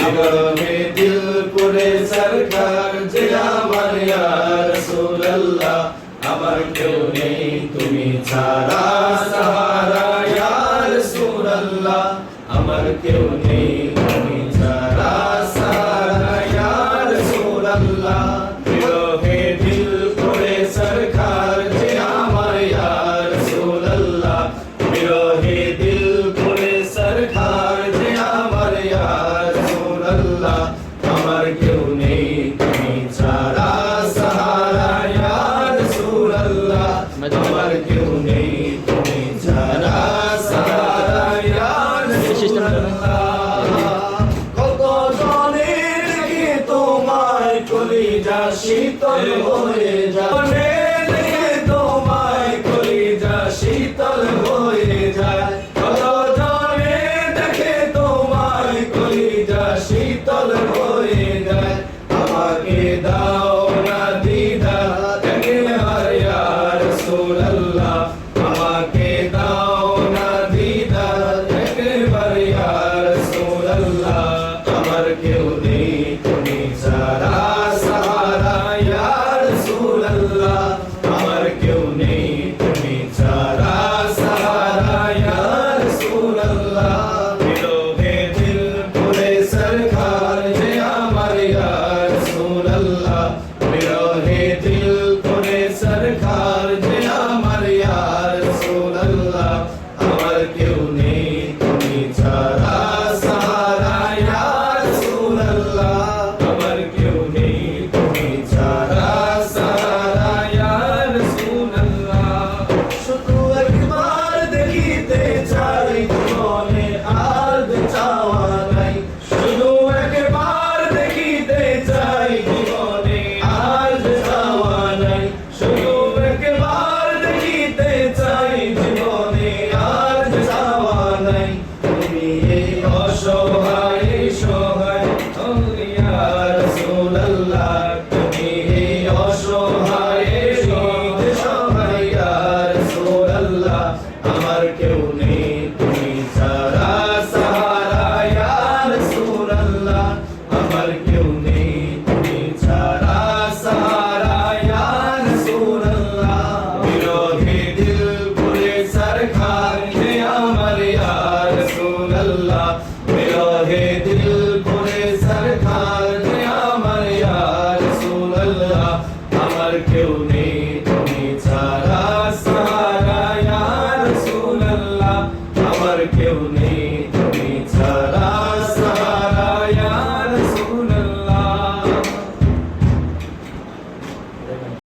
বিরহে দিল করে সরকার যে আমার ইয়া রাসূলুল্লাহ আমার কেউ নেই তুমি ছাড়া সাহারা ইয়া রাসূলুল্লাহ আমার কেউ নেই তুমি ছাড়া সাহারা ইয়া রাসূলুল্লাহ বিরহে দিল করে সরকার যে আমার ইয়া রাসূলুল্লাহ বিরহে দিল করে সরকার যে আমার ইয়া রাসূলুল্লাহ আমার কেউ নেই তুমি ছাড়া সাহারা ইয়া রাসূলুল্লাহ আমার কেউ নেই তুমি ছাড়া সাহারা ইয়া রাসূলুল্লাহ কত জনের কি তোমায় কলিজা শীতল হয়ে যায়